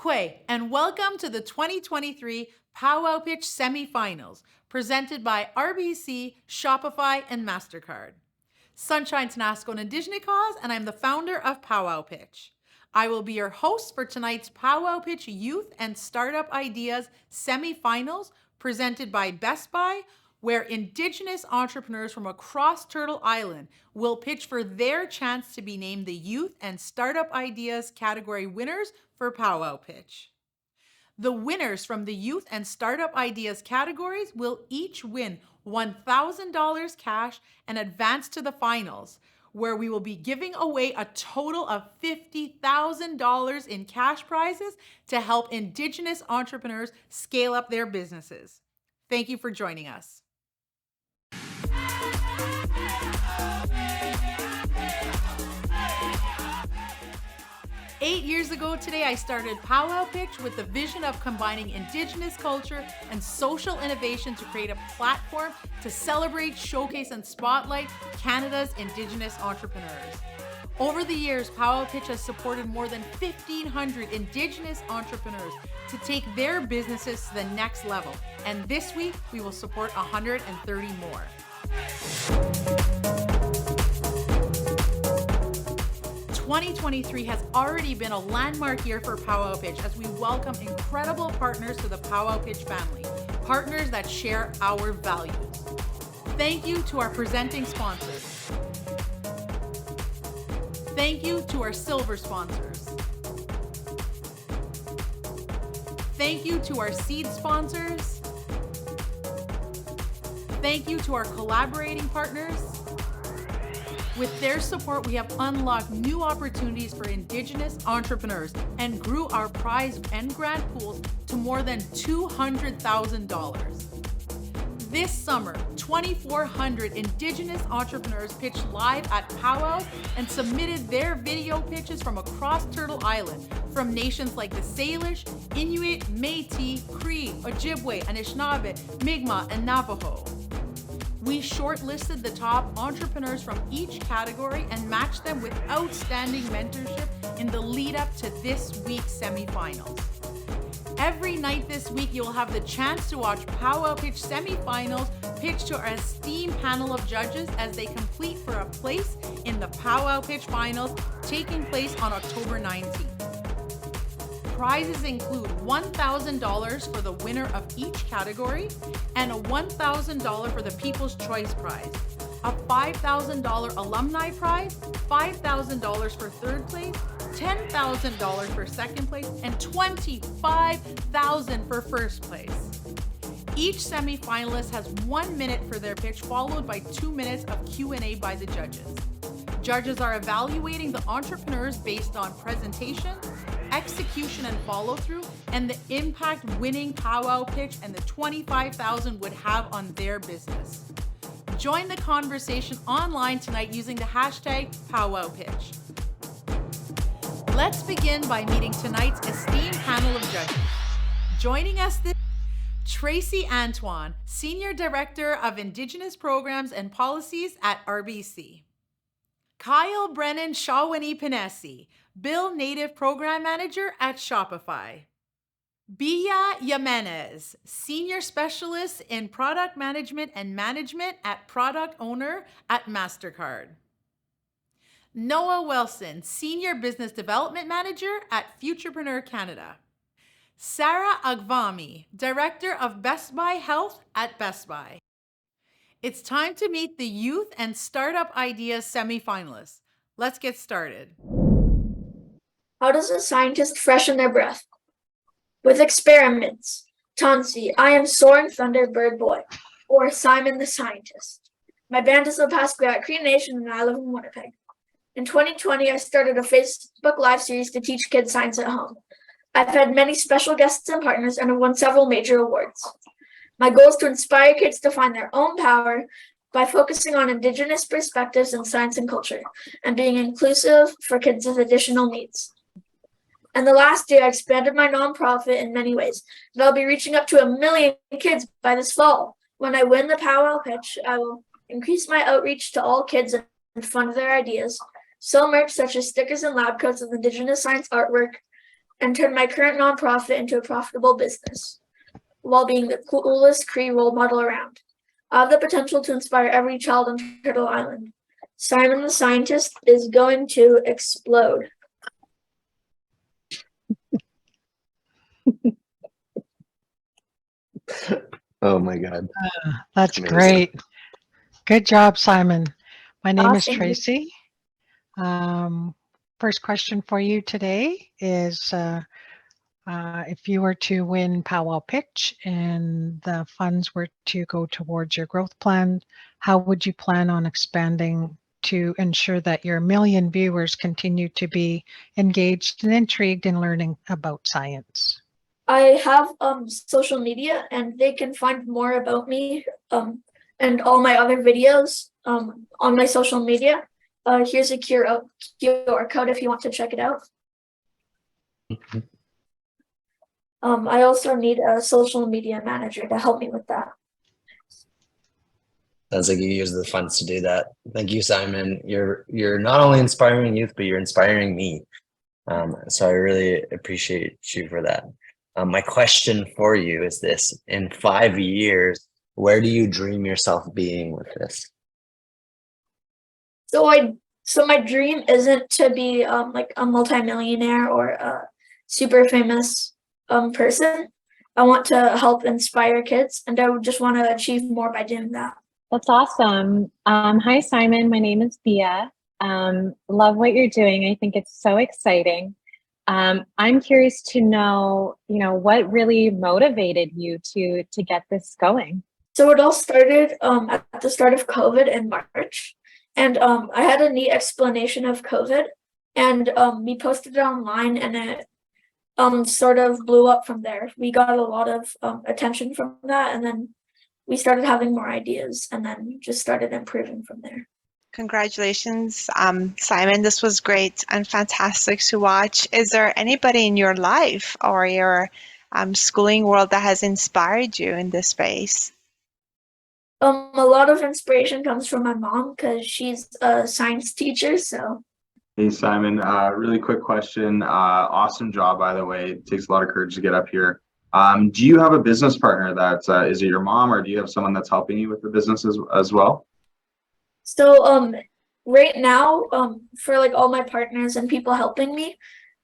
Kwe, and welcome to the 2023 Powwow Pitch semifinals, presented by RBC, Shopify, and MasterCard. Sunshine Tenasco and Indigenous Cause, and I'm the founder of Powwow Pitch. I will be your host for tonight's Powwow Pitch Youth and Startup Ideas semifinals, presented by Best Buy, where Indigenous entrepreneurs from across Turtle Island will pitch for their chance to be named the Youth and Startup Ideas category winners for Powwow Pitch. The winners from the Youth and Startup Ideas categories will each win $1,000 cash and advance to the finals, where we will be giving away a total of $50,000 in cash prizes to help Indigenous entrepreneurs scale up their businesses. Thank you for joining us. Eight years ago today, I started Powwow Pitch with the vision of combining Indigenous culture and social innovation to create a platform to celebrate, showcase, and spotlight Canada's Indigenous entrepreneurs. Over the years, Powwow Pitch has supported more than 1,500 Indigenous entrepreneurs to take their businesses to the next level. And this week, we will support 130 more. 2023 has already been a landmark year for Powwow Pitch as we welcome incredible partners to the Powwow Pitch family, partners that share our values. Thank you to our presenting sponsors. Thank you to our silver sponsors. Thank you to our seed sponsors. Thank you to our collaborating partners. With their support, we have unlocked new opportunities for Indigenous entrepreneurs and grew our prize and grant pools to more than $200,000. This summer, 2,400 Indigenous entrepreneurs pitched live at powwows and submitted their video pitches from across Turtle Island, from nations like the Salish, Inuit, Métis, Cree, Ojibwe, Anishinaabe, Mi'kmaq, and Navajo. We shortlisted the top entrepreneurs from each category and matched them with outstanding mentorship in the lead up to this week's semifinals. Every night this week, you'll have the chance to watch Powwow Pitch semifinals pitch to our esteemed panel of judges as they compete for a place in the Powwow Pitch finals taking place on October 19th. Prizes include $1,000 for the winner of each category and a $1,000 for the People's Choice Prize, a $5,000 alumni prize, $5,000 for third place, $10,000 for second place, and $25,000 for first place. Each semifinalist has 1 minute for their pitch, followed by 2 minutes of Q&A by the judges. Judges are evaluating the entrepreneurs based on presentation, execution and follow-through, and the impact winning Powwow Pitch and the $25,000 would have on their business. Join the conversation online tonight using the hashtag Powwow Pitch. Let's begin by meeting tonight's esteemed panel of judges. Joining us this Tracy Antoine, Senior Director of Indigenous Programs and Policies at RBC. Kyle Brennan Shawnee Pinesi, Bill Native Program Manager at Shopify. Bia Jimenez, Senior Specialist in Product Management and Management at Product Owner at MasterCard. Noah Wilson, Senior Business Development Manager at Futurepreneur Canada. Sarah Agvami, Director of Best Buy Health at Best Buy. It's time to meet the Youth and Startup Ideas semifinalists. Let's get started. How does a scientist freshen their breath? With experiments. Tansi, I am Soaring Thunder Bird Boy, or Simon the Scientist. My band is the Pasquat Cree Nation and I live in Winnipeg. In 2020, I started a Facebook Live series to teach kids science at home. I've had many special guests and partners and have won several major awards. My goal is to inspire kids to find their own power by focusing on Indigenous perspectives in science and culture and being inclusive for kids with additional needs. And the last year, I expanded my nonprofit in many ways, and I'll be reaching up to 1 million kids by this fall. When I win the Powwow Pitch, I will increase my outreach to all kids and fund their ideas, sell merch such as stickers and lab coats with Indigenous science artwork, and turn my current nonprofit into a profitable business while being the coolest Cree role model around. I have the potential to inspire every child on Turtle Island. Simon the Scientist is going to explode. Oh my God. That's Amazing. great. Good job, Simon. My name is Awesome. Tracy. First question for you today is if you were to win Powwow Pitch and the funds were to go towards your growth plan, how would you plan on expanding to ensure that your million viewers continue to be engaged and intrigued in learning about science? I have social media, and they can find more about me and all my other videos on my social media. Here's a QR code if you want to check it out. I also need a social media manager to help me with that. Sounds like you use the funds to do that. Thank you, Simon. You're not only inspiring youth, but you're inspiring me. So I really appreciate you for that. My question for you is this: in 5 years, where do you dream yourself being with this? So my dream isn't to be like a multimillionaire or a super famous person. I want to help inspire kids, and I would just want to achieve more by doing that. That's awesome. Hi, Simon. My name is Bia. Love what you're doing. I think it's so exciting. I'm curious to know, what really motivated you to get this going? So it all started at the start of COVID in March. And I had a neat explanation of COVID, and we posted it online, and it sort of blew up from there. We got a lot of attention from that, and then we started having more ideas, and then just started improving from there. Congratulations, Simon. This was great and fantastic to watch. Is there anybody in your life or your schooling world that has inspired you in this space? A lot of inspiration comes from my mom because she's a science teacher. So. Hey, Simon, really quick question. Awesome job, by the way. It takes a lot of courage to get up here. Do you have a business partner that is it your mom, or do you have someone that's helping you with the business as well? So right now, for like all my partners and people helping me,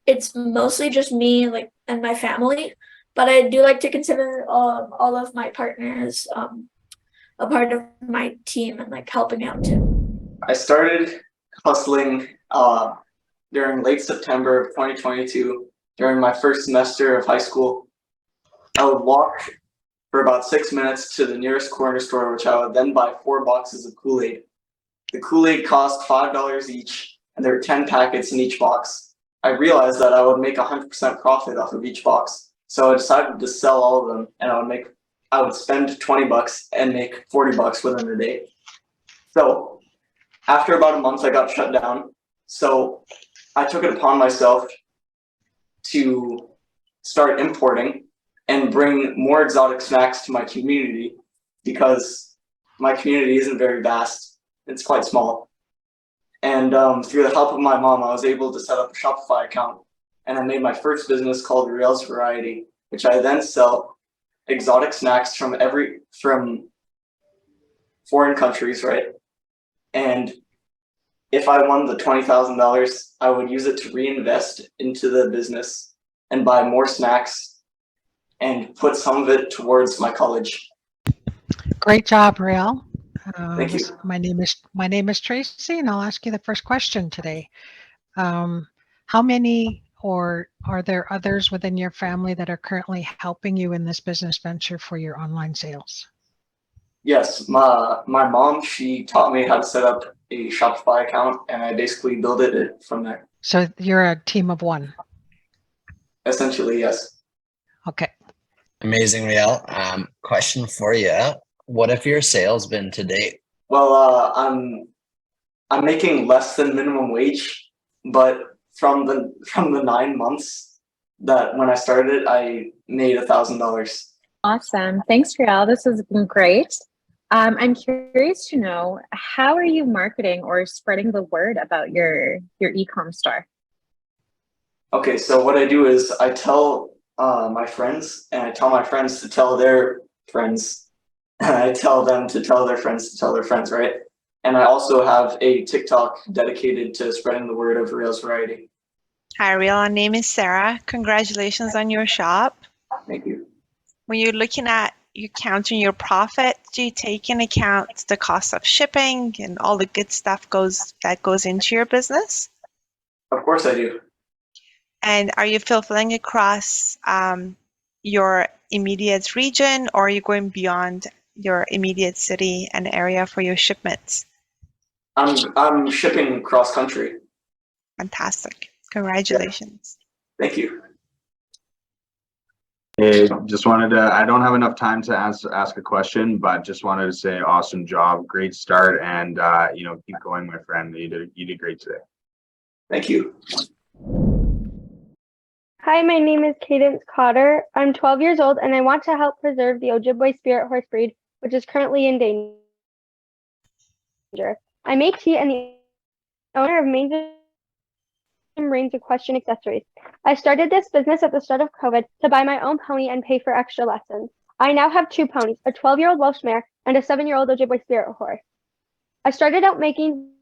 it's mostly just me and my family. But I do like to consider all of my partners a part of my team and helping out too. I started hustling during late September of 2022 during my first semester of high school. I would walk for about 6 minutes to the nearest corner store, which I would then buy 4 boxes of Kool-Aid. The Kool-Aid cost $5 each, and there were 10 packets in each box. I realized that I would make 100% profit off of each box, so I decided to sell all of them, and I would spend $20 and make $40 within a day. So after about a month, I got shut down. So I took it upon myself to start importing and bring more exotic snacks to my community, because my community isn't very vast. It's quite small. And through the help of my mom, I was able to set up a Shopify account, and I made my first business called Riel's Variety, which I then sell exotic snacks from foreign countries, right? And if I won the $20,000, I would use it to reinvest into the business and buy more snacks and put some of it towards my college. Great job, Riel. Thank you. My name is Tracy, and I'll ask you the first question today. How many, or are there others within your family that are currently helping you in this business venture for your online sales? Yes, my mom, she taught me how to set up a Shopify account, and I basically built it from there. So you're a team of one? Essentially, yes. Okay. Amazing, Riel. Question for you. What have your sales been to date? Well, I'm making less than minimum wage, but from the 9 months that when I started, I made $1,000. Awesome. Thanks, Riel. This has been great. I'm curious to know, how are you marketing or spreading the word about your e-com store? Okay, so what I do is I tell my friends, and I tell my friends to tell their friends, and I tell them to tell their friends to tell their friends, right? And I also have a TikTok dedicated to spreading the word of Riel's variety. Hi, Riel. My name is Sarah. Congratulations on your shop. Thank you. When you're looking at you counting your profit, do you take into account the cost of shipping and all the good stuff that goes into your business? Of course I do. And are you fulfilling across your immediate region, or are you going beyond your immediate city and area for your shipments? I'm shipping cross country. Fantastic. Congratulations. Thank you. Hey, just wanted to, I don't have enough time to ask a question, but just wanted to say awesome job, great start, and keep going, my friend. You did great today. Thank you. Hi, my name is Cadence Cotter. I'm 12 years old and I want to help preserve the Ojibwe spirit horse breed, which is currently in danger. I'm 18 and the owner of Mainstream Reins Equestrian Accessories. I started this business at the start of COVID to buy my own pony and pay for extra lessons. I now have 2 ponies, a 12-year-old Welsh mare and a 7-year-old Ojibwe spirit horse. I started out making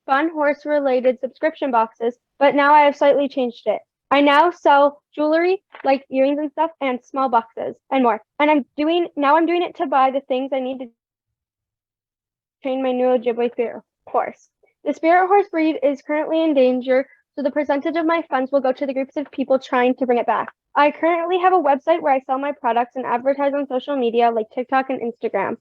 fun horse-related subscription boxes, but now I have slightly changed it. I now sell jewelry like earrings and stuff and small boxes and more. And I'm doing it to buy the things I need to train my new Ojibwe spirit horse. The spirit horse breed is currently in danger, so the percentage of my funds will go to the groups of people trying to bring it back. I currently have a website where I sell my products and advertise on social media like TikTok and Instagram.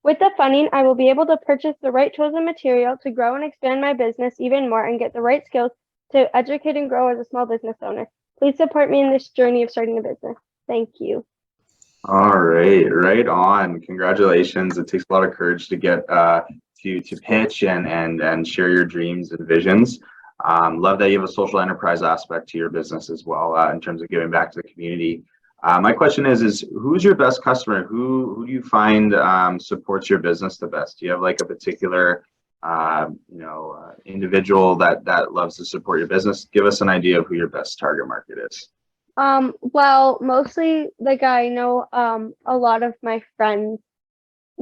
With the funding, I will be able to purchase the right tools and material to grow and expand my business even more and get the right skills to educate and grow as a small business owner. Please support me in this journey of starting a business. Thank you. All right, right on. Congratulations. It takes a lot of courage to get to pitch and share your dreams and visions. Love that you have a social enterprise aspect to your business as well in terms of giving back to the community. My question is who's your best customer? Who do you find supports your business the best? Do you have like a particular individual that loves to support your business? Give us an idea of who your best target market is. Well, mostly like I know a lot of my friends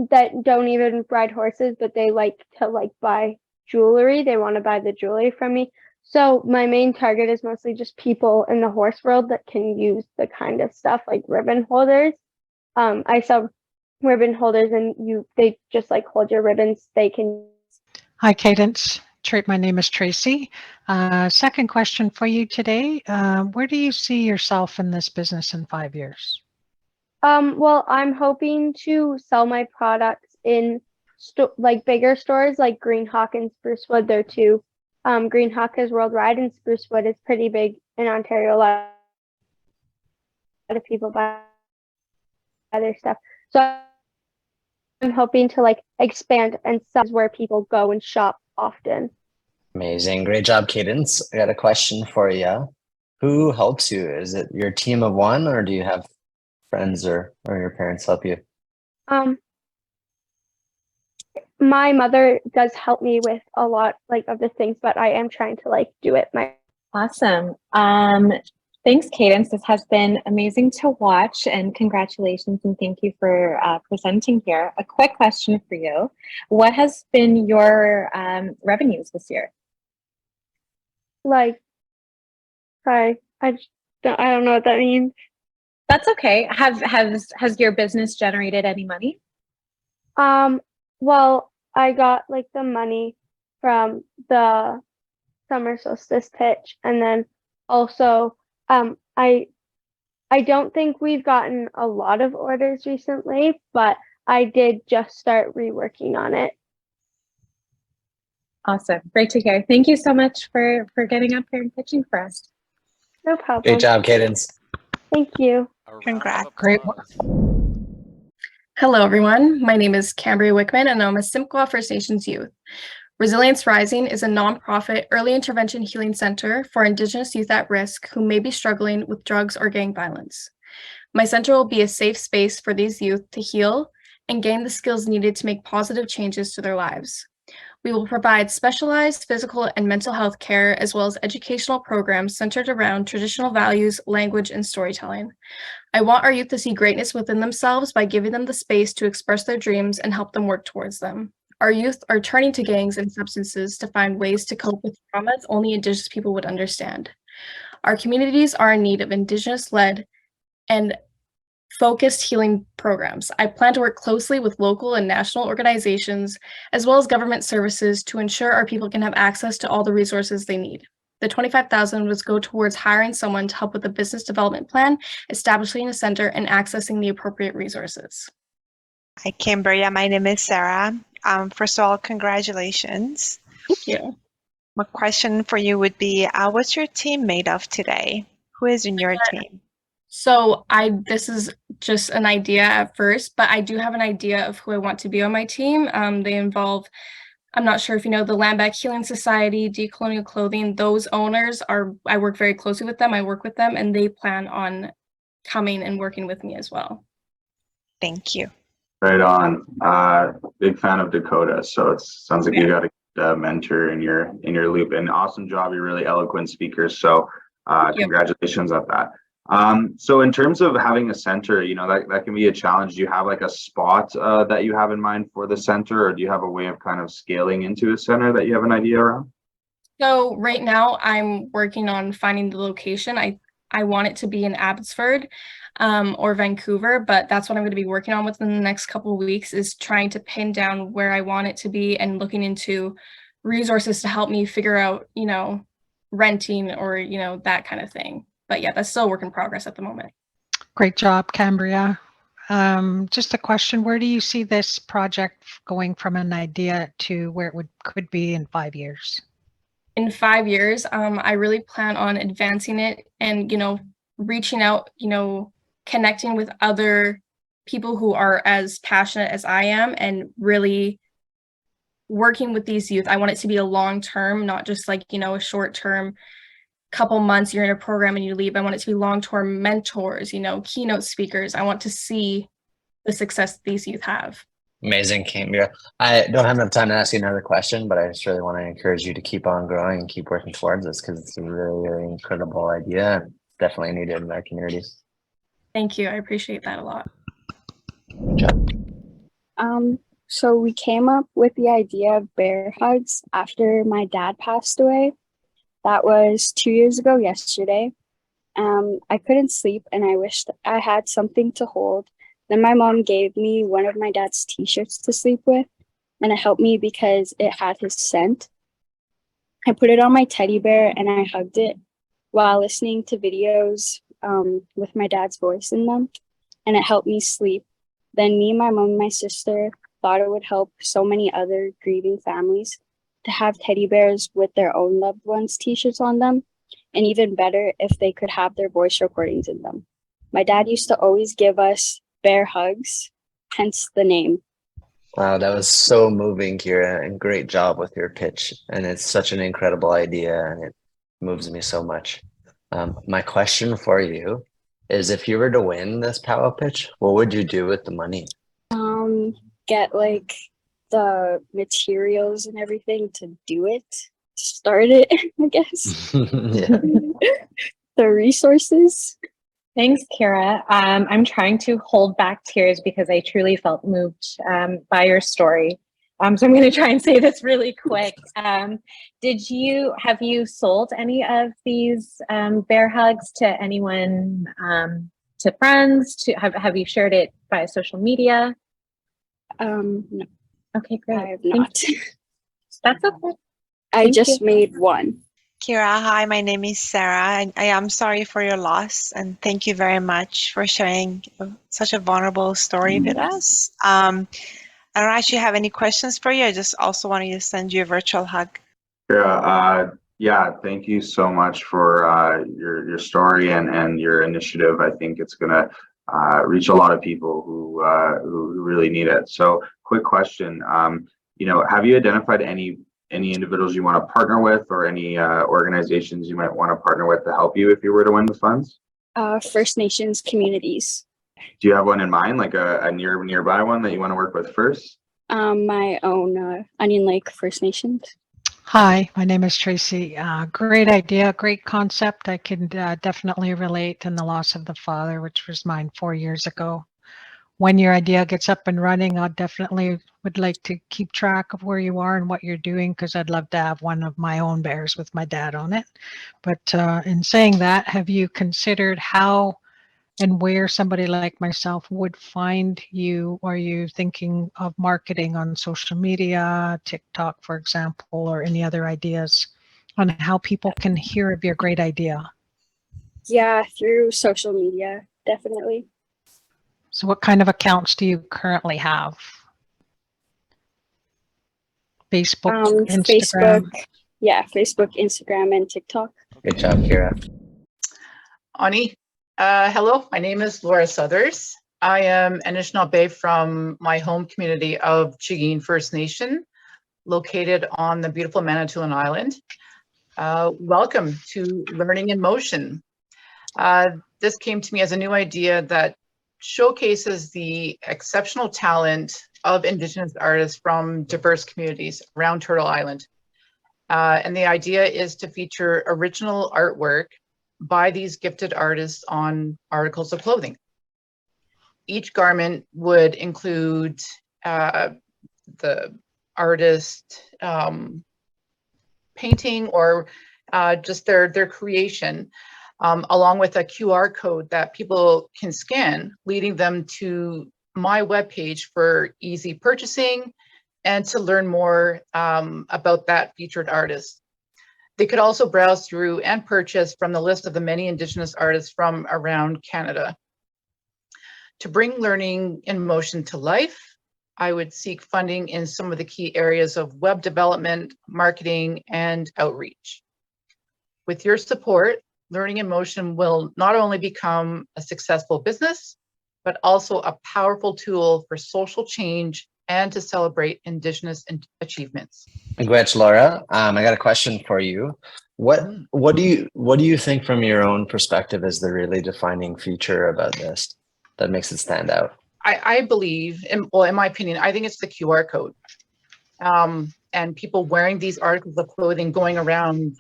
that don't even ride horses, but they like to buy jewelry. They want to buy the jewelry from me. So my main target is mostly just people in the horse world that can use the kind of stuff like ribbon holders. I sell ribbon holders and they just hold your ribbons. They can. Hi, Cadence. My name is Tracy. Second question for you today. Where do you see yourself in this business in 5 years? Well, I'm hoping to sell my products in bigger stores like Green Hawk and Sprucewood. They're 2. Green Hawk is worldwide and Sprucewood is pretty big in Ontario. A lot of people buy their stuff. So I'm hoping to expand and sell where people go and shop often. Amazing. Great job, Cadence. I got a question for you. Who helps you? Is it your team of one, or do you have friends or your parents help you? My mother does help me with a lot of the things, but I am trying to do it myself. Awesome. Thanks, Cadence. This has been amazing to watch, and congratulations and thank you for presenting here. A quick question for you. What has been your revenues this year? I don't know what that means. That's okay. Has your business generated any money? Well, I got the money from the summer solstice pitch, and then also I don't think we've gotten a lot of orders recently, but I did just start reworking on it. Awesome. Great to hear. Thank you so much for getting up here and pitching for us. No problem. Great job, Cadence. Thank you. Congrats. Great. Hello, everyone. My name is Cambria Wichmann, and I'm a Simcoe First Nations youth. Resilience Rising is a nonprofit early intervention healing center for Indigenous youth at risk who may be struggling with drugs or gang violence. My center will be a safe space for these youth to heal and gain the skills needed to make positive changes to their lives. We will provide specialized physical and mental health care, as well as educational programs centered around traditional values, language, and storytelling. I want our youth to see greatness within themselves by giving them the space to express their dreams and help them work towards them. Our youth are turning to gangs and substances to find ways to cope with traumas only Indigenous people would understand. Our communities are in need of Indigenous-led and focused healing programs. I plan to work closely with local and national organizations, as well as government services, to ensure our people can have access to all the resources they need. The $25,000 would go towards hiring someone to help with the business development plan, establishing a center, and accessing the appropriate resources. Hi, Cambria. My name is Sarah. First of all, congratulations. Thank you. My question for you would be, what's your team made of today? Who is in your team? So this is just an idea at first, but I do have an idea of who I want to be on my team. They involve, I'm not sure if you know, the Land Back Healing Society, Decolonial Clothing. Those owners I work very closely with them. I work with them, and they plan on coming and working with me as well. Thank you. Right on. Big fan of Dakota. So it sounds like you got a mentor in your loop, and awesome job. You're really eloquent speaker. So congratulations on that. So in terms of having a center, you know, that can be a challenge. Do you have like a spot that you have in mind for the center, or do you have a way of kind of scaling into a center that you have an idea around? So right now I'm working on finding the location. I want it to be in Abbotsford or Vancouver, but that's what I'm going to be working on within the next couple of weeks, is trying to pin down where I want it to be and looking into resources to help me figure out, you know, renting or, you know, that kind of thing. But yeah, that's still a work in progress at the moment. Great job, Cambria. Just a question, where do you see this project going from an idea to where it could be in 5 years? In 5 years, I really plan on advancing it and, you know, reaching out, you know, connecting with other people who are as passionate as I am and really working with these youth. I want it to be a long term, not just like, you know, a short term, couple months you're in a program and you leave. I want it to be long-term mentors, you know, keynote speakers. I want to see the success these youth have. Amazing, Cambria. I don't have enough time to ask you another question, but I just really want to encourage you to keep on growing and keep working towards this, because it's a really, really incredible idea and definitely needed in our communities. Thank you. I appreciate that a lot. Good job. So we came up with the idea of bear hugs after my dad passed away. That was 2 years ago yesterday. I couldn't sleep and I wished I had something to hold. Then my mom gave me one of my dad's t-shirts to sleep with, and it helped me because it had his scent. I put it on my teddy bear and I hugged it while listening to videos with my dad's voice in them, and it helped me sleep. Then me, my mom, and my sister thought it would help so many other grieving families to have teddy bears with their own loved ones' t-shirts on them, and even better if they could have their voice recordings in them. My dad used to always give us bear hugs, hence the name. Wow, that was so moving, Kiera, and great job with your pitch. And it's such an incredible idea, and it moves me so much. My question for you is, if you were to win this powwow pitch, what would you do with the money? Get like the materials and everything to do it, start it, I guess. Yeah. The resources. Thanks, Kiera. I'm trying to hold back tears because I truly felt moved by your story. So I'm going to try and say this really quick. Have you sold any of these bear hugs to anyone, to friends? Have you shared it via social media? No. Okay, great. I have not. That's okay. I just made one. Kiera, hi, my name is Sarah, and I am sorry for your loss, and thank you very much for sharing such a vulnerable story with us. I don't actually have any questions for you. I just also wanted to send you a virtual hug. Yeah, thank you so much for your story and your initiative. I think it's going to reach a lot of people who really need it. So, quick question: have you identified any individuals you want to partner with, or any organizations you might want to partner with to help you if you were to win the funds? First Nations communities. Do you have one in mind, like a nearby one that you want to work with first? My own Onion Lake First Nations. Hi, my name is Tracy. Great idea, great concept. I can definitely relate in the loss of the father, which was mine 4 years ago. When your idea gets up and running, I definitely would like to keep track of where you are and what you're doing, because I'd love to have one of my own bears with my dad on it. But in saying that, have you considered how and where somebody like myself would find you? Are you thinking of marketing on social media, TikTok, for example, or any other ideas on how people can hear of your great idea? Yeah, through social media, definitely. So what kind of accounts do you currently have? Facebook, Instagram? Facebook, yeah, Facebook, Instagram, and TikTok. Good job, Kiera. Ani, hello, my name is Laura Suthers. I am Anishinaabe from my home community of Chigin First Nation, located on the beautiful Manitoulin Island. Welcome to Learning in Motion. This came to me as a new idea that showcases the exceptional talent of Indigenous artists from diverse communities around Turtle Island. And the idea is to feature original artwork by these gifted artists on articles of clothing. Each garment would include the artist painting or just their creation, along with a QR code that people can scan, leading them to my webpage for easy purchasing and to learn more about that featured artist. They could also browse through and purchase from the list of the many Indigenous artists from around Canada. To bring Learning in Motion to life, I would seek funding in some of the key areas of web development, marketing, and outreach. With your support, Learning in Motion will not only become a successful business, but also a powerful tool for social change and to celebrate Indigenous achievements. Miigwech, Laura. I got a question for you. What do you think from your own perspective is the really defining feature about this that makes it stand out? I believe, in my opinion, I think it's the QR code. And people wearing these articles of clothing going around,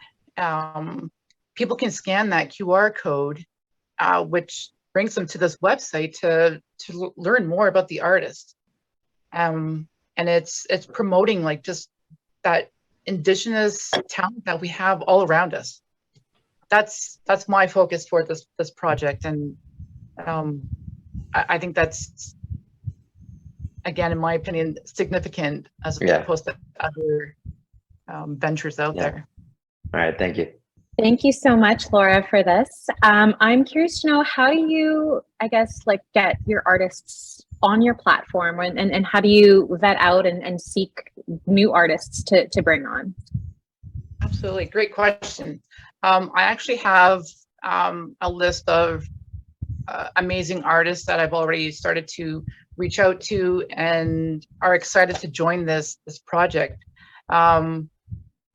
people can scan that QR code, which brings them to this website to learn more about the artist. And it's promoting like just that Indigenous talent that we have all around us. That's my focus for this project, and I think that's, again, in my opinion, significant as opposed to other ventures out there. All right, thank you. Thank you so much, Laura, for this. I'm curious to know, how do you, I guess, like get your artists on your platform, and how do you vet out and seek new artists to bring on? Absolutely, great question. I actually have a list of amazing artists that I've already started to reach out to and are excited to join this project.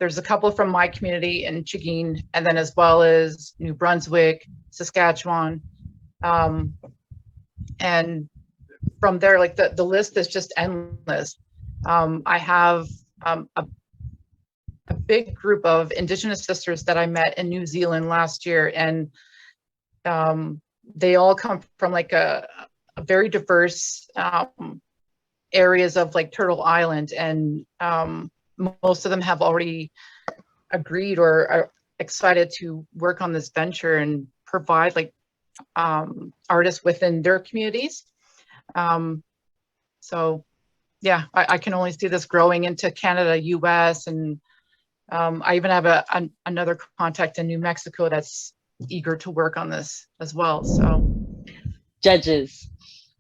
There's a couple from my community in Chigin, and then as well as New Brunswick, Saskatchewan. And from there, like the list is just endless. I have a big group of Indigenous sisters that I met in New Zealand last year, and they all come from like a very diverse areas of like Turtle Island, and most of them have already agreed or are excited to work on this venture and provide like artists within their communities. So yeah, I can only see this growing into Canada, US, and I even have another contact in New Mexico that's eager to work on this as well. So judges,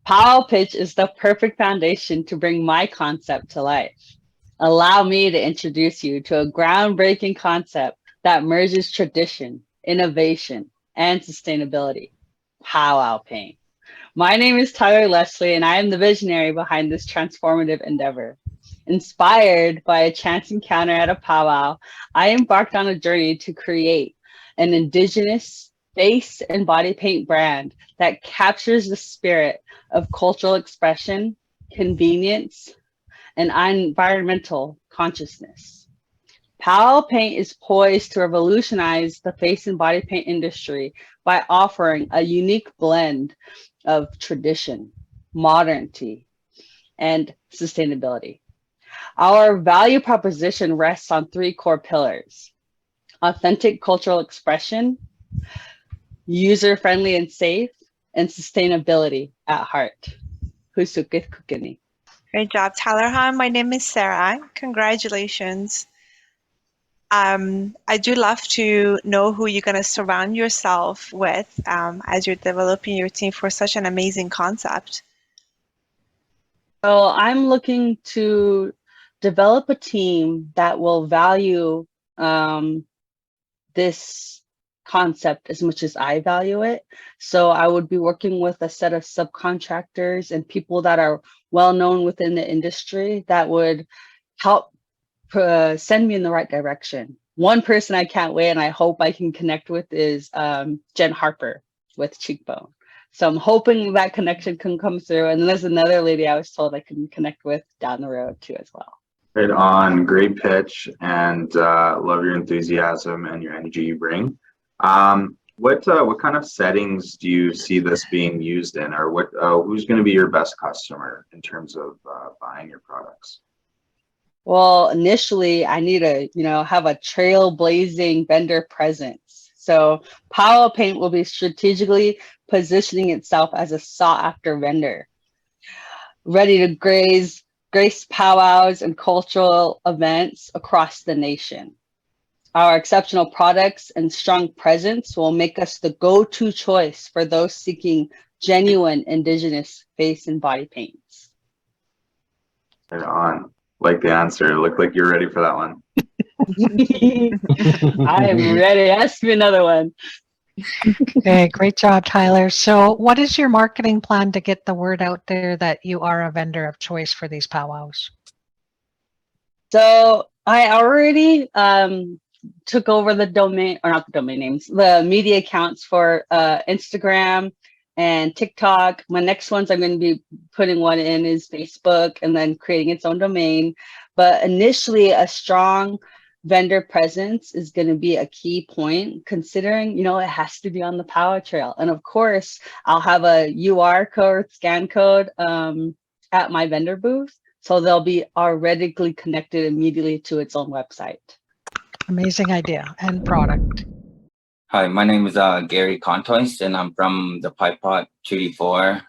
powwow pitch is the perfect foundation to bring my concept to life. Allow me to introduce you to a groundbreaking concept that merges tradition, innovation, and sustainability: powwow paint. My name is Tyler Leslie, and I am the visionary behind this transformative endeavor. Inspired by a chance encounter at a powwow, I embarked on a journey to create an Indigenous face and body paint brand that captures the spirit of cultural expression, convenience, and environmental consciousness. Powell Paint is poised to revolutionize the face and body paint industry by offering a unique blend of tradition, modernity, and sustainability. Our value proposition rests on 3 core pillars: authentic cultural expression, user-friendly and safe, and sustainability at heart. Husukit kukini. Great job, Tyler. Hi, my name is Sarah. Congratulations. I do love to know who you're going to surround yourself with as you're developing your team for such an amazing concept. So I'm looking to develop a team that will value this concept as much as I value it. So I would be working with a set of subcontractors and people that are well known within the industry that would help send me in the right direction. One person I can't wait and I hope I can connect with is Jen Harper with Cheekbone. So I'm hoping that connection can come through. And then there's another lady I was told I can connect with down the road too as well. Right on, great pitch, and love your enthusiasm and your energy you bring. What kind of settings do you see this being used in, or who's going to be your best customer in terms of buying your products? Well, initially, I need to, have a trailblazing vendor presence. So Powell Paint will be strategically positioning itself as a sought-after vendor, ready to grace powwows and cultural events across the nation. Our exceptional products and strong presence will make us the go-to choice for those seeking genuine Indigenous face and body paints. Right on. Like the answer. Look like you're ready for that one. I am ready. Ask me another one. Okay, great job, Tyler. So what is your marketing plan to get the word out there that you are a vendor of choice for these powwows? So I already took over the domain, or not the domain names, the media accounts for Instagram and TikTok. My next ones I'm going to be putting one in is Facebook and then creating its own domain. But initially, a strong vendor presence is going to be a key point, considering, it has to be on the Power Trail. And of course, I'll have a UR code, scan code at my vendor booth. So they'll be already connected immediately to its own website. Amazing idea and product. Hi, my name is Gary Contois, and I'm from the Pipe Pot Treaty 4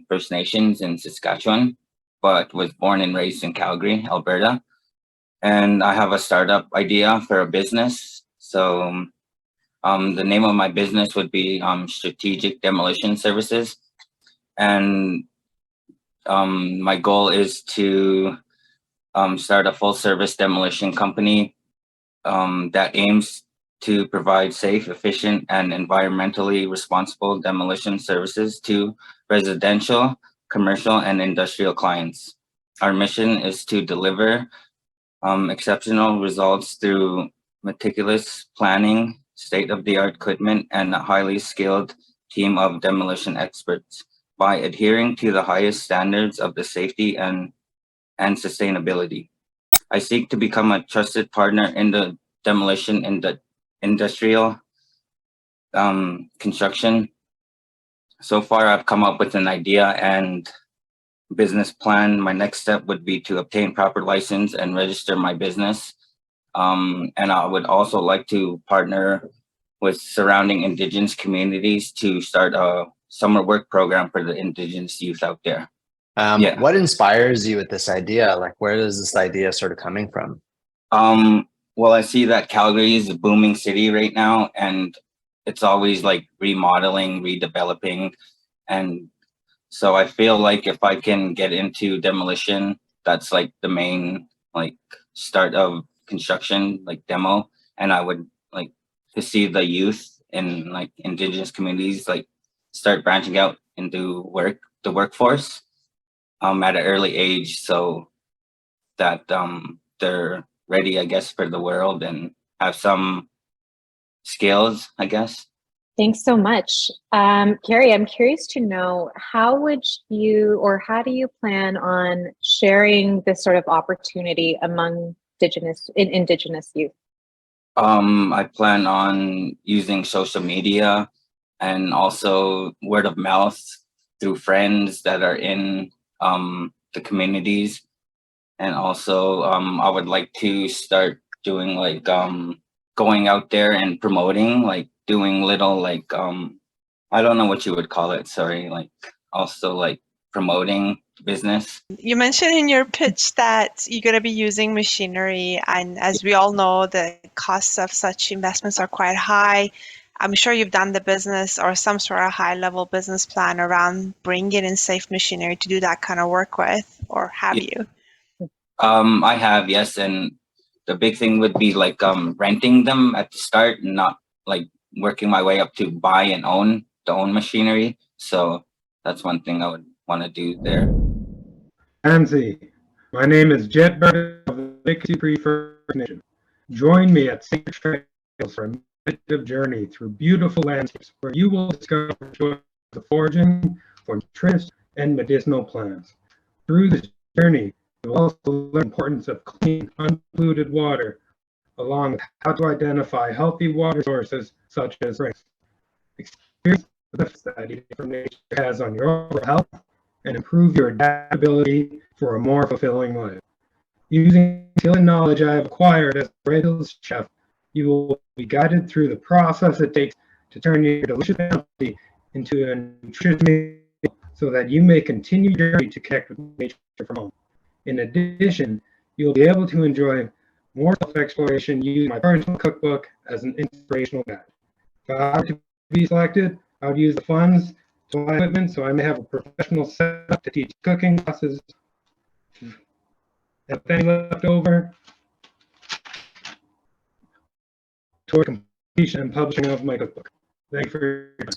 First Nations in Saskatchewan, but was born and raised in Calgary, Alberta. And I have a startup idea for a business. So the name of my business would be Strategic Demolition Services. And my goal is to start a full service demolition company that aims to provide safe, efficient, and environmentally responsible demolition services to residential, commercial, and industrial clients. Our mission is to deliver exceptional results through meticulous planning, state-of-the-art equipment, and a highly skilled team of demolition experts by adhering to the highest standards of the safety and sustainability. I seek to become a trusted partner in the demolition in the industrial construction. So far, I've come up with an idea and business plan. My next step would be to obtain proper license and register my business. And I would also like to partner with surrounding Indigenous communities to start a summer work program for the Indigenous youth out there. What inspires you with this idea? Like, where is this idea sort of coming from? Well, I see that Calgary is a booming city right now, and it's always like remodeling, redeveloping. And so I feel like if I can get into demolition, that's like the main start of construction, like demo. And I would like to see the youth in like Indigenous communities start branching out into the workforce at an early age, so that they're ready, I guess, for the world and have some skills, I guess. Thanks so much. Carrie, I'm curious to know how would you or how do you plan on sharing this sort of opportunity among Indigenous youth? I plan on using social media and also word of mouth through friends that are in the communities. And also I would like to start doing like going out there and promoting, like doing little like I don't know what you would call it, sorry, like also like promoting business. You mentioned in your pitch that you're going to be using machinery, and as we all know, the costs of such investments are quite high. I'm sure you've done the business or some sort of high-level business plan around bringing in safe machinery to do that kind of work with, or have you? I have, yes, and the big thing would be like renting them at the start, and not like working my way up to buy and own the own machinery. So that's one thing I would want to do there. Nancy, my name is Jett Burden of the Migwans First Nation. Join me at Sacred Trails for a meditative journey through beautiful landscapes where you will discover the joy of foraging for nutritious and medicinal plants. Through this journey, you will also learn the importance of clean, unpolluted water, along with how to identify healthy water sources such as springs. Experience the benefits that eating from nature has on your overall health and improve your adaptability for a more fulfilling life. Using skill and knowledge I have acquired as a Riel chef, you will be guided through the process it takes to turn your delicious bounty into a nutritious meal so that you may continue your journey to connect with nature from home. In addition, you'll be able to enjoy more self-exploration using my personal cookbook as an inspirational guide. If I were to be selected, I would use the funds to buy equipment so I may have a professional setup to teach cooking classes. And if any left over, toward completion and publishing of my cookbook. Thank you for your time.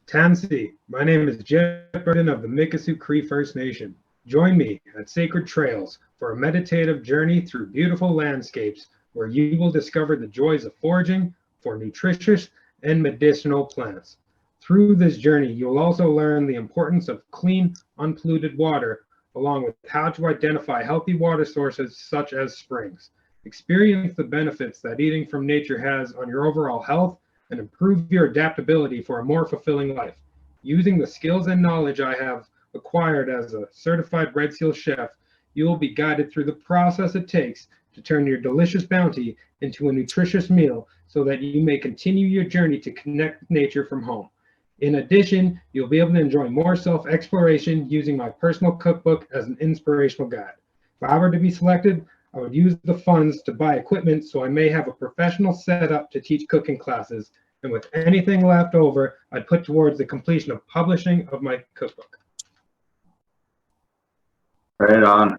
Tansy, my name is Jett Burden of the Mikisew Cree First Nation. Join me at Sacred Trails for a meditative journey through beautiful landscapes where you will discover the joys of foraging for nutritious and medicinal plants. Through this journey, you'll also learn the importance of clean, unpolluted water, along with how to identify healthy water sources such as springs. Experience the benefits that eating from nature has on your overall health and improve your adaptability for a more fulfilling life. Using the skills and knowledge I have acquired as a certified Red Seal chef, you will be guided through the process it takes to turn your delicious bounty into a nutritious meal so that you may continue your journey to connect with nature from home. In addition, you'll be able to enjoy more self-exploration using my personal cookbook as an inspirational guide. If I were to be selected, I would use the funds to buy equipment so I may have a professional setup to teach cooking classes, and with anything left over, I'd put towards the completion of publishing of my cookbook. Right on.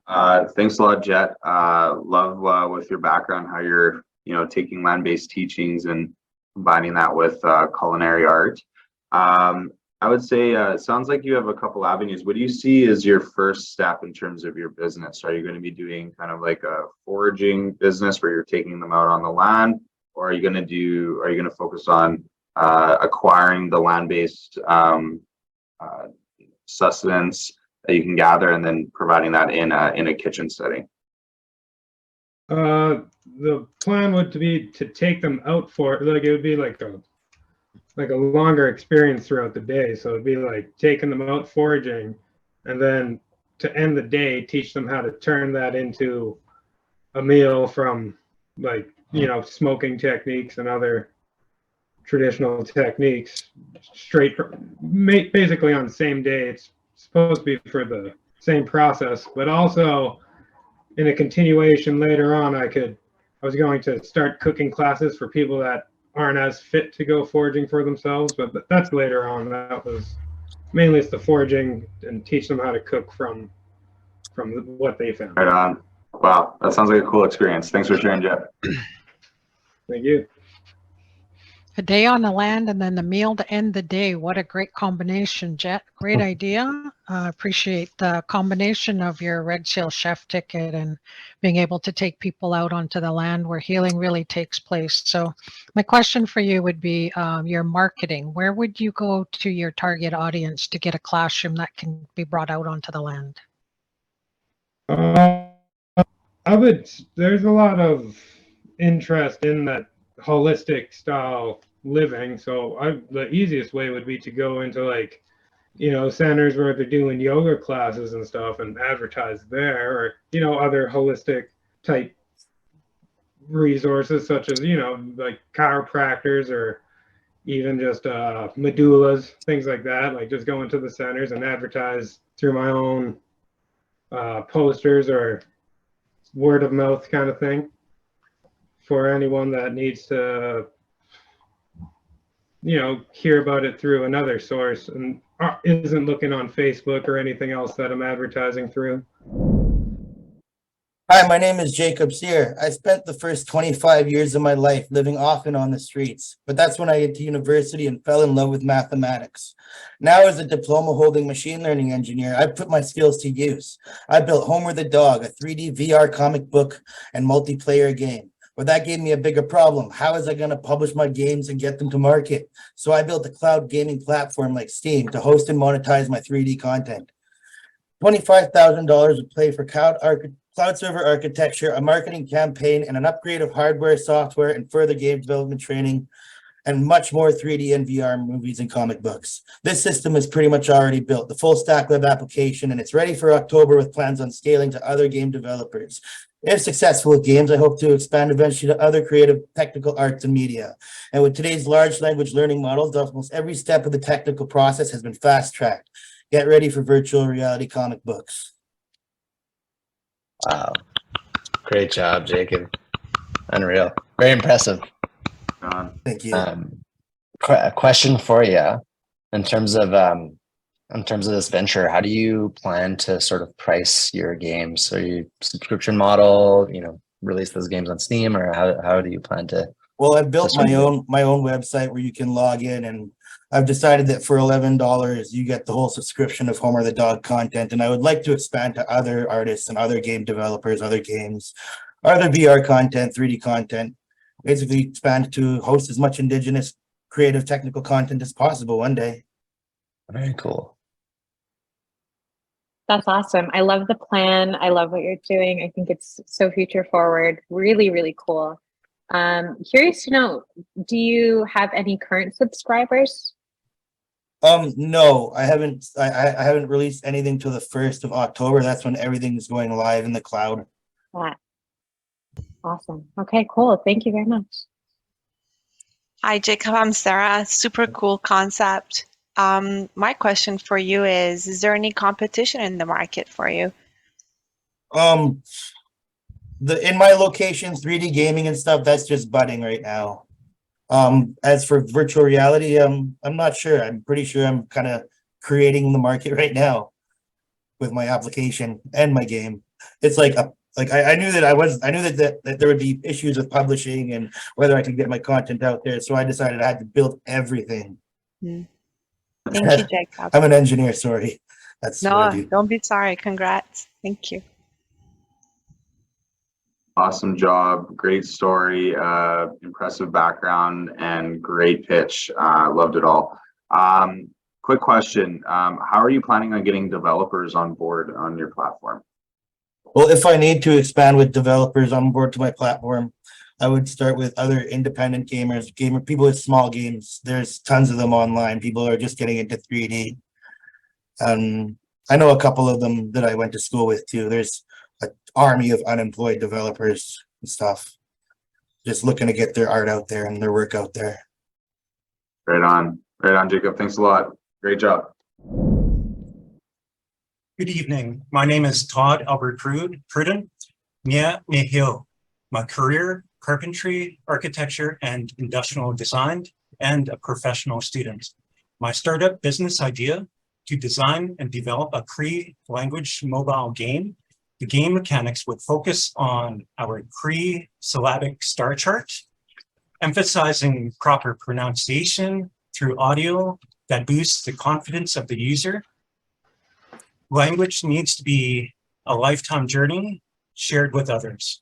Thanks a lot, Jett. Love with your background how you're taking land-based teachings and combining that with culinary art. I would say it sounds like you have a couple avenues. What do you see as your first step in terms of your business? Are you going to be doing kind of like a foraging business where you're taking them out on the land, or are you going to focus on acquiring the land-based sustenance that you can gather and then providing that in a kitchen setting? The plan would be to take them out for it would be like a longer experience throughout the day. So it'd be like taking them out foraging, and then to end the day, teach them how to turn that into a meal from smoking techniques and other traditional techniques basically on the same day. It's supposed to be for the same process, but also in a continuation later on, I was going to start cooking classes for people that aren't as fit to go foraging for themselves, but that's later on. That was mainly it's the foraging and teach them how to cook from what they found. Right on. Wow, that sounds like a cool experience. Thanks for sharing, Jett. Thank you. A day on the land and then the meal to end the day. What a great combination, Jett. Great idea. Appreciate the combination of your Red Seal chef ticket and being able to take people out onto the land where healing really takes place. So my question for you would be your marketing. Where would you go to your target audience to get a classroom that can be brought out onto the land? There's a lot of interest in that holistic style living. So the easiest way would be to go into like, centers where they're doing yoga classes and stuff and advertise there, or, other holistic type resources such as, like chiropractors or even just medullas, things like that. Like just go into the centers and advertise through my own posters or word of mouth kind of thing for anyone that needs to, hear about it through another source and isn't looking on Facebook or anything else that I'm advertising through. Hi, my name is Jacob Cyr. I spent the first 25 years of my life living off and on the streets, but that's when I went to university and fell in love with mathematics. Now, as a diploma-holding machine learning engineer, I've put my skills to use. I built Homer the Dog, a 3D VR comic book and multiplayer game. But that gave me a bigger problem. How was I going to publish my games and get them to market? So I built a cloud gaming platform like Steam to host and monetize my 3D content. $25,000 would pay for cloud server architecture, a marketing campaign, and an upgrade of hardware, software, and further game development training, and much more 3D and VR movies and comic books. This system is pretty much already built, the full stack web application, and it's ready for October with plans on scaling to other game developers. If successful with games, I hope to expand eventually to other creative, technical arts and media. And with today's large language learning models, almost every step of the technical process has been fast-tracked. Get ready for virtual reality comic books. Wow. Great job, Jacob. Unreal. Very impressive. Thank you. A question for you in terms of this venture, how do you plan to sort of price your games? Are you subscription model, release those games on Steam, or how do you plan to? Well, I've built my own website where you can log in, and I've decided that for $11, you get the whole subscription of Homer the Dog content. And I would like to expand to other artists and other game developers, other games, other VR content, 3D content, basically expand to host as much Indigenous creative technical content as possible one day. Very cool. That's awesome. I love the plan. I love what you're doing. I think it's so future forward. Really, really cool. Curious to know, do you have any current subscribers? No, I haven't. I haven't released anything till the 1st of October. That's when everything is going live in the cloud. Awesome. Okay, cool. Thank you very much. Hi, Jacob. I'm Sarah. Super cool concept. My question for you is there any competition in the market for you? In my location, 3D gaming and stuff, that's just budding right now. As for virtual reality, I'm not sure. I'm pretty sure I'm kind of creating the market right now with my application and my game. It's like I knew that there would be issues with publishing and whether I could get my content out there. So I decided I had to build everything. Thank you, Jacob. I'm an engineer, sorry. That's what I do. Don't be sorry. Congrats. Thank you. Awesome job. Great story. Impressive background and great pitch. Loved it all. Quick question. How are you planning on getting developers on board on your platform? Well, if I need to expand with developers on board to my platform, I would start with other independent gamers, people with small games. There's tons of them online. People are just getting into 3D. I know a couple of them that I went to school with too. There's an army of unemployed developers and stuff, just looking to get their art out there and their work out there. Right on, Jacob. Thanks a lot. Great job. Good evening. My name is Todd Pruden. Mia Mihil. My career, carpentry, architecture, and industrial design, and a professional student. My startup business idea to design and develop a Cree language mobile game. The game mechanics would focus on our Cree syllabic star chart, emphasizing proper pronunciation through audio that boosts the confidence of the user. Language needs to be a lifetime journey shared with others.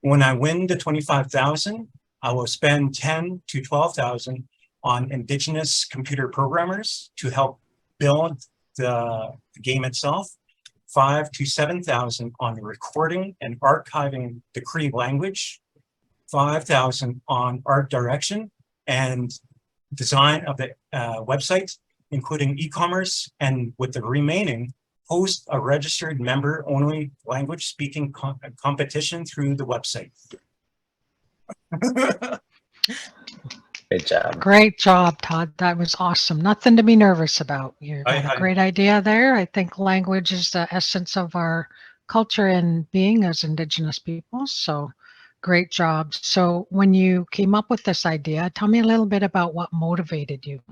When I win the 25,000, I will spend 10 to 12,000 on Indigenous computer programmers to help build the game itself, 5 to 7,000 on recording and archiving the Cree language, 5,000 on art direction and design of the website, including e-commerce, and with the remaining, host a registered member-only language speaking competition through the website. Great job. Great job, Todd. That was awesome. Nothing to be nervous about. You got a great idea there. I think language is the essence of our culture and being as Indigenous people. So great job. So when you came up with this idea, tell me a little bit about what motivated you.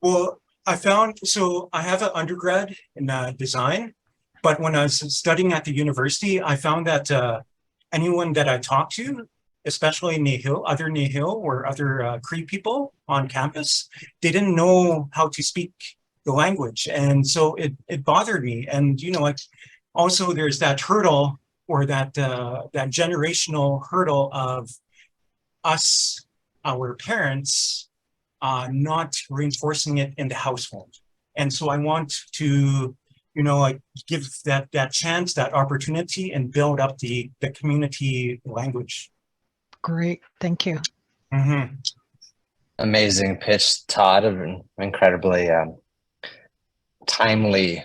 Well, I have an undergrad in design, but when I was studying at the university, I found that anyone that I talked to, especially other Nihil or other Cree people on campus, they didn't know how to speak the language. And so it bothered me. And, also there's that hurdle or that generational hurdle of us, our parents, not reinforcing it in the household. And so I want to, give that chance, that opportunity, and build up the community language. Great, thank you. Mm-hmm. Amazing pitch, Todd. An incredibly timely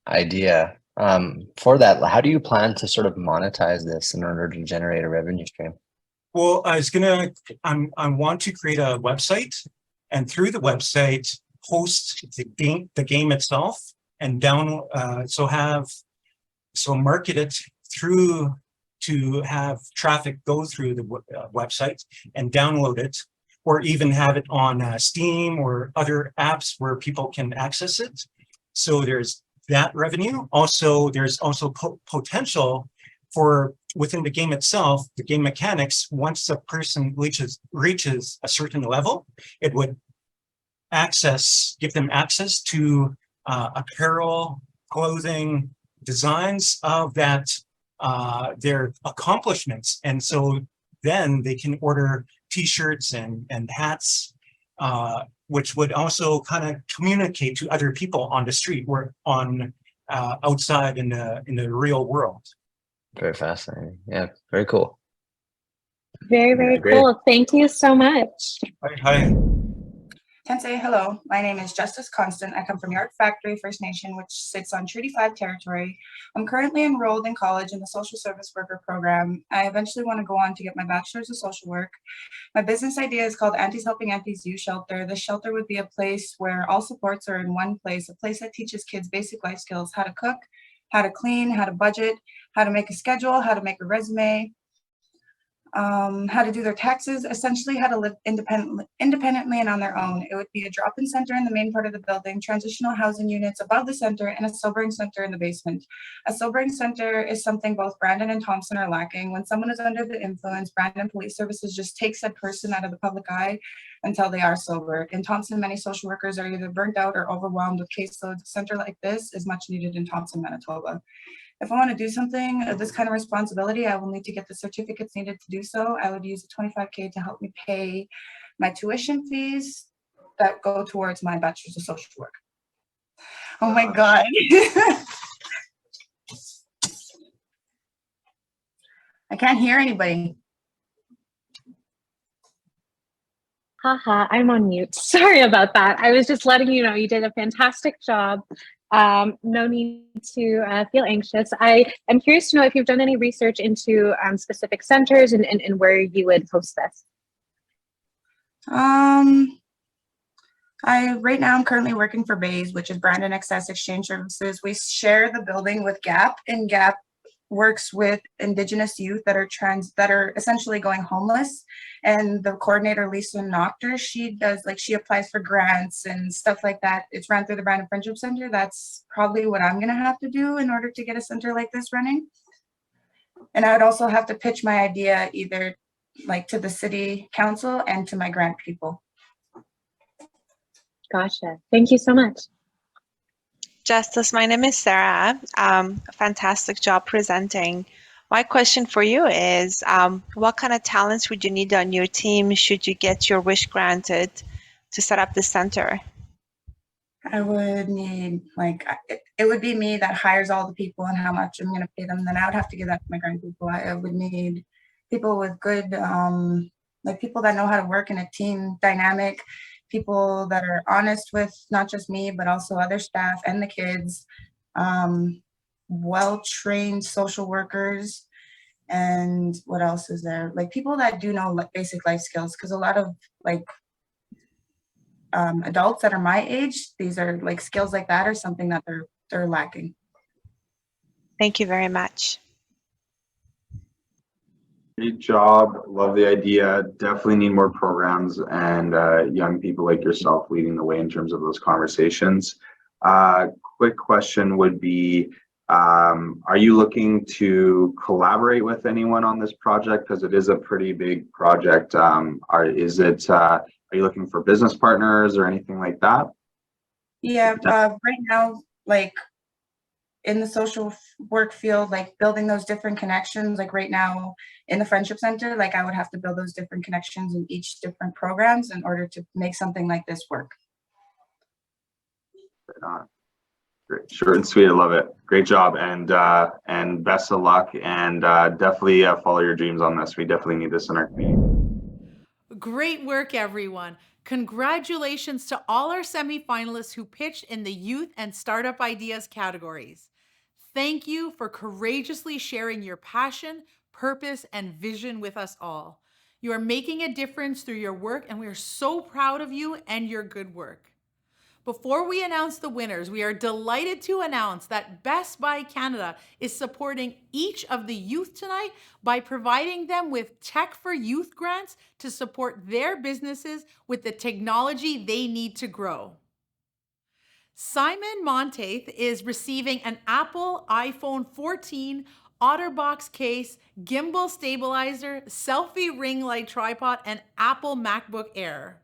idea. For that, how do you plan to sort of monetize this in order to generate a revenue stream? Well, I want to create a website, and through the website, host the game itself, and market it through to have traffic go through the website and download it, or even have it on Steam or other apps where people can access it. So there's that revenue. Also, there's also potential for within the game itself, the game mechanics. Once a person reaches a certain level, it would give them access to apparel, clothing, designs of that their accomplishments, and so then they can order T-shirts and hats, which would also kind of communicate to other people on the street or outside in the real world. Very fascinating. Yeah, very cool. Very, very cool. Thank you so much. Hi. Tensei, hello. My name is Justice Constant. I come from York Factory First Nation, which sits on Treaty 5 territory. I'm currently enrolled in college in the social service worker program. I eventually want to go on to get my bachelor's of social work. My business idea is called Aunties Helping Aunties Youth Shelter. This shelter would be a place where all supports are in one place, a place that teaches kids basic life skills: how to cook, how to clean, how to budget, how to make a schedule, how to make a resume, how to do their taxes, essentially how to live independently and on their own. It would be a drop-in center in the main part of the building, transitional housing units above the center, and a sobering center in the basement. A sobering center is something both Brandon and Thompson are lacking. When someone is under the influence, Brandon Police Services just takes that person out of the public eye until they are sober. In Thompson, many social workers are either burnt out or overwhelmed with caseloads. A center like this is much needed in Thompson, Manitoba. If I want to do something of this kind of responsibility, I will need to get the certificates needed to do so. I would use the $25K to help me pay my tuition fees that go towards my bachelor's of social work. Oh my God. I can't hear anybody. Haha, I'm on mute. Sorry about that. I was just letting you know you did a fantastic job. No need to feel anxious. I am curious to know if you've done any research into specific centers and where you would host this. Right now I'm currently working for Bays, which is Brandon Access Exchange Services. We share the building with GAP, and GAP works with Indigenous youth that are essentially going homeless. And the coordinator, Lisa Noctor, she applies for grants and stuff like that. It's run through the Brandon Friendship Center. That's probably what I'm gonna have to do in order to get a center like this running. And I would also have to pitch my idea either like to the city council and to my grant people. Gotcha. Thank you so much. Justice, my name is Sarah. Fantastic job presenting. My question for you is, what kind of talents would you need on your team should you get your wish granted to set up the center? I would need, like, it would be me that hires all the people and how much I'm going to pay them. Then I would have to give that to my grant people. I would need people with good, like people that know how to work in a team dynamic, people that are honest with not just me, but also other staff and the kids, well-trained social workers. And what else is there? Like people that do know like basic life skills, because a lot of like adults that are my age, these are like skills like that are something that they're lacking. Thank you very much. Great job. Love the idea. Definitely need more programs and young people like yourself leading the way in terms of those conversations. Quick question would be, are you looking to collaborate with anyone on this project? Because it is a pretty big project. Are you looking for business partners or anything like that? Yeah, right now, like in the social work field, like building those different connections, like right now in the Friendship Center, like I would have to build those different connections in each different programs in order to make something like this work. Great. Short and sweet. I love it. Great job, and best of luck, and definitely follow your dreams on this. We definitely need this in our community. Great work, everyone. Congratulations to all our semifinalists who pitched in the youth and startup ideas categories. Thank you for courageously sharing your passion, purpose, and vision with us all. You are making a difference through your work, and we are so proud of you and your good work. Before we announce the winners, we are delighted to announce that Best Buy Canada is supporting each of the youth tonight by providing them with Tech for Youth grants to support their businesses with the technology they need to grow. Simon Monteith is receiving an Apple iPhone 14 OtterBox case, gimbal stabilizer, selfie ring light tripod, and Apple MacBook Air.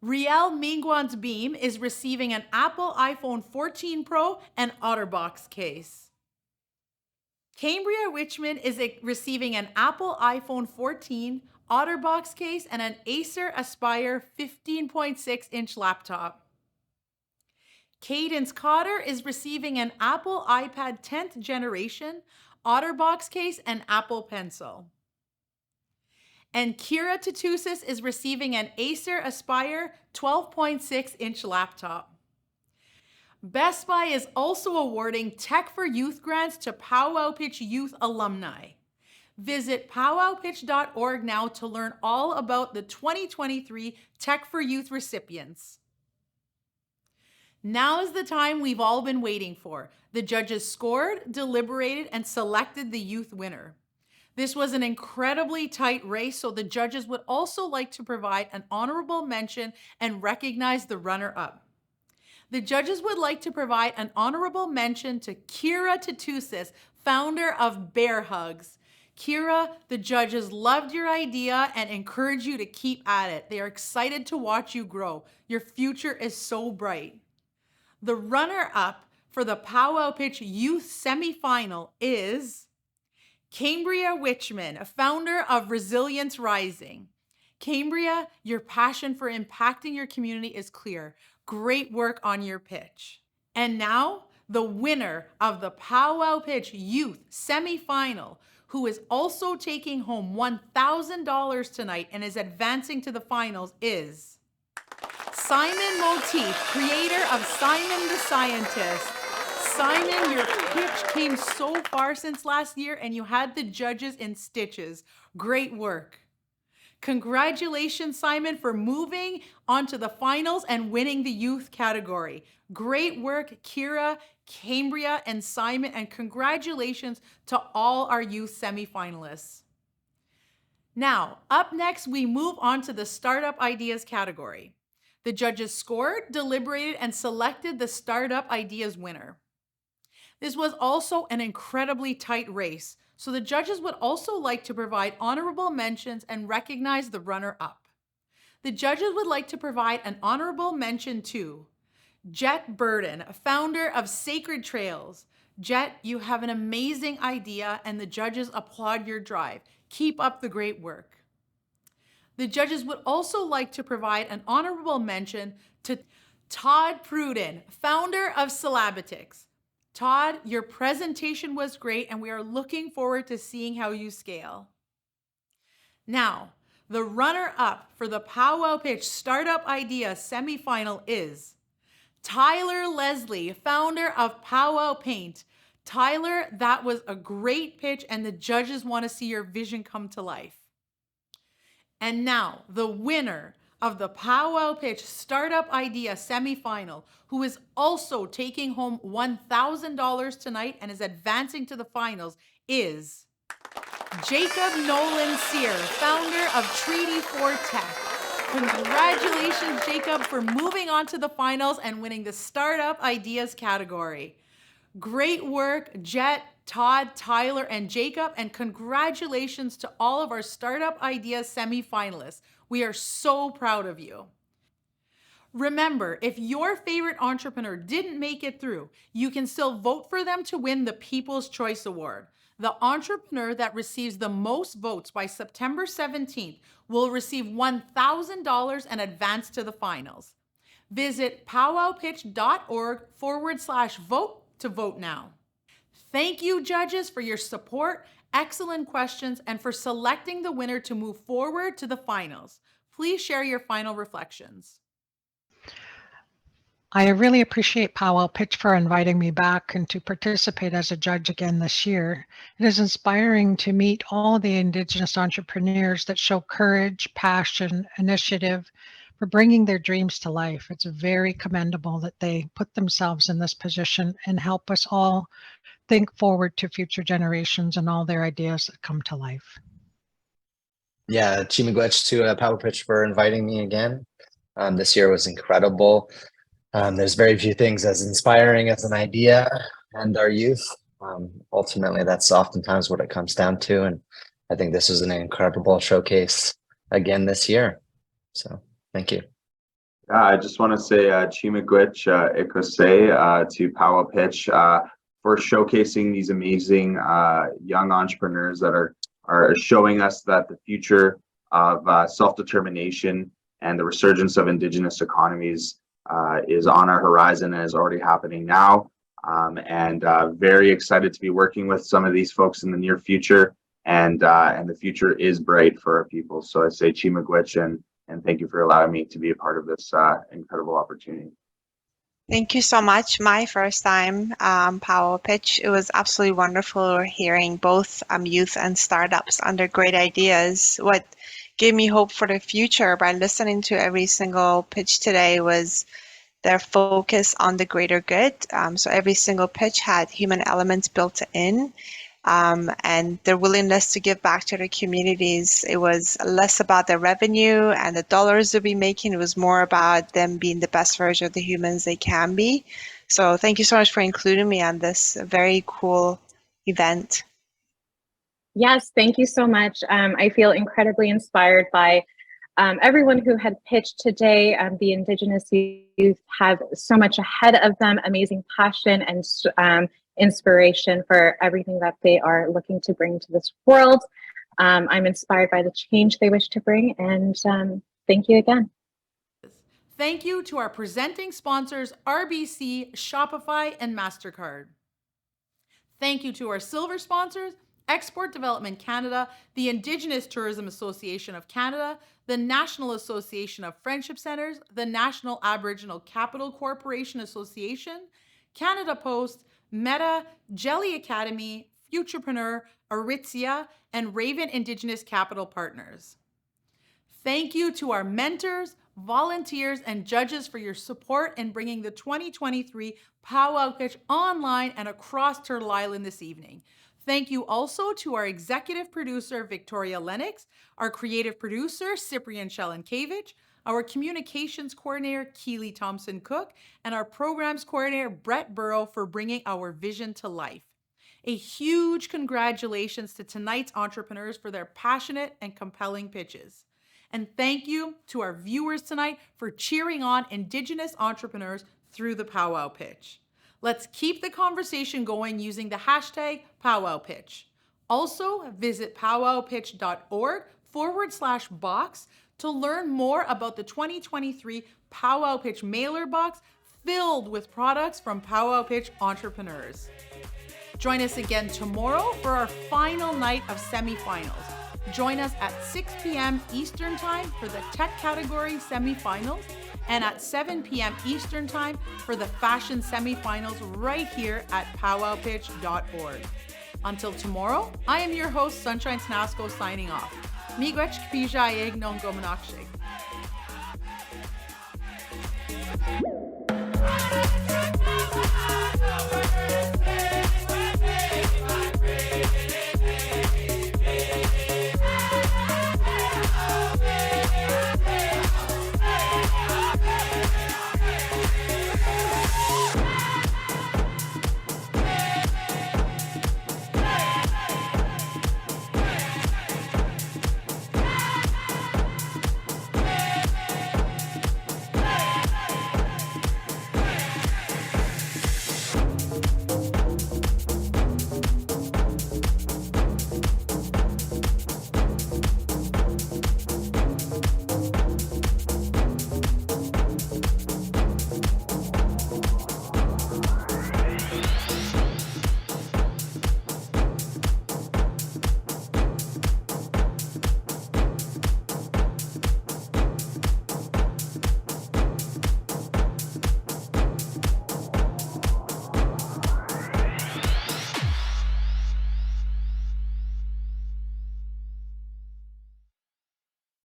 Riel Migwans Beam is receiving an Apple iPhone 14 Pro and OtterBox case. Cambria Wichmann is receiving an Apple iPhone 14 OtterBox case and an Acer Aspire 15.6-inch laptop. Cadence Cotter is receiving an Apple iPad 10th generation, OtterBox case, and Apple Pencil. And Kiera Tootoosis is receiving an Acer Aspire 12.6-inch laptop. Best Buy is also awarding Tech for Youth grants to Powwow Pitch Youth alumni. Visit powwowpitch.org now to learn all about the 2023 Tech for Youth recipients. Now is the time we've all been waiting for. The judges scored, deliberated, and selected the youth winner. This was an incredibly tight race, so the judges would also like to provide an honorable mention and recognize the runner-up. The judges would like to provide an honorable mention to Kiera Tootoosis, founder of Bear Hugs. Kiera, the judges loved your idea and encourage you to keep at it. They are excited to watch you grow. Your future is so bright. The runner-up for the Powwow Pitch Youth semifinal is Cambria Wichmann, a founder of Resilience Rising. Cambria, your passion for impacting your community is clear. Great work on your pitch. And now, the winner of the Powwow Pitch Youth semifinal, who is also taking home $1,000 tonight and is advancing to the finals, is Simon Monteith, creator of Simon the Scientist. Simon, your pitch came so far since last year and you had the judges in stitches. Great work. Congratulations, Simon, for moving on to the finals and winning the youth category. Great work, Kiera, Cambria, and Simon, and congratulations to all our youth semifinalists. Now, up next, we move on to the Startup Ideas category. The judges scored, deliberated, and selected the Startup Ideas winner. This was also an incredibly tight race, So the judges would also like to provide honorable mentions and recognize the runner-up. The judges would like to provide an honorable mention to Jett Burden, founder of Sacred Trails. Jett, you have an amazing idea and the judges applaud your drive. Keep up the great work. The judges would also like to provide an honorable mention to Todd Pruden, founder of Syllabatics. Todd, your presentation was great and we are looking forward to seeing how you scale. Now, the runner-up for the Powwow Pitch Startup Idea semifinal is Tyler Leslie, founder of Powwow Paint. Tyler, that was a great pitch and the judges want to see your vision come to life. And now, the winner of the Powwow Pitch Startup Idea semifinal, who is also taking home $1,000 tonight and is advancing to the finals, is Jacob Noland Cyr, founder of Treaty 4 Tech. Congratulations, Jacob, for moving on to the finals and winning the Startup Ideas category. Great work, Jett, Todd, Tyler, and Jacob, and congratulations to all of our Startup Ideas semifinalists. We are so proud of you. Remember, if your favorite entrepreneur didn't make it through, you can still vote for them to win the People's Choice Award. The entrepreneur that receives the most votes by September 17th will receive $1,000 and advance to the finals. Visit powwowpitch.org/vote to vote now. Thank you, judges, for your support, excellent questions, and for selecting the winner to move forward to the finals. Please share your final reflections. I really appreciate Powwow Pitch for inviting me back and to participate as a judge again this year. It is inspiring to meet all the Indigenous entrepreneurs that show courage, passion, initiative for bringing their dreams to life. It's very commendable that they put themselves in this position and help us all think forward to future generations and all their ideas that come to life. Yeah, Miigwech to Powwow Pitch for inviting me again. This year was incredible. There's very few things as inspiring as an idea and our youth. Ultimately, that's oftentimes what it comes down to. And I think this was an incredible showcase again this year. So thank you. Yeah, I just want to say Miigwech Ikose to Powwow Pitch for showcasing these amazing young entrepreneurs that are showing us that the future of self-determination and the resurgence of Indigenous economies is on our horizon and is already happening now. And very excited to be working with some of these folks in the near future. And the future is bright for our people. So I say Miigwech and thank you for allowing me to be a part of this incredible opportunity. Thank you so much. My first time Powwow Pitch. It was absolutely wonderful hearing both youth and startups under great ideas. What gave me hope for the future by listening to every single pitch today was their focus on the greater good. So every single pitch had human elements built in, and their willingness to give back to their communities. It was less about their revenue and the dollars they'll be making. It was more about them being the best version of the humans they can be. So thank you so much for including me on this very cool event. Yes, thank you so much. I feel incredibly inspired by everyone who had pitched today. The Indigenous youth have so much ahead of them, amazing passion and inspiration for everything that they are looking to bring to this world. I'm inspired by the change they wish to bring, and thank you again. Thank you to our presenting sponsors, RBC, Shopify, and MasterCard. Thank you to our silver sponsors, Export Development Canada, the Indigenous Tourism Association of Canada, the National Association of Friendship Centres, the National Aboriginal Capital Corporation Association, Canada Post, Meta, Jelly Academy, Futurepreneur, Aritzia, and Raven Indigenous Capital Partners. Thank you to our mentors, volunteers, and judges for your support in bringing the 2023 Powwow Pitch online and across Turtle Island this evening. Thank you also to our executive producer, Victoria Lennox, our creative producer, Cyprian Shelenkevich, our communications coordinator, Keely Thompson-Cook, and our programs coordinator, Brett Burrow, for bringing our vision to life. A huge congratulations to tonight's entrepreneurs for their passionate and compelling pitches. And thank you to our viewers tonight for cheering on Indigenous entrepreneurs through the powwow pitch. Let's keep the conversation going using the hashtag powwow pitch. Also, visit powwowpitch.org/box to learn more about the 2023 Powwow Pitch mailer box filled with products from Powwow Pitch entrepreneurs. Join us again tomorrow for our final night of semifinals. Join us at 6 p.m. Eastern Time for the tech category semifinals and at 7 p.m. Eastern Time for the fashion semifinals right here at powwowpitch.org. Until tomorrow, I am your host, Sunshine Snasco, signing off. Miigwech kpija ayeg non gomanakshig.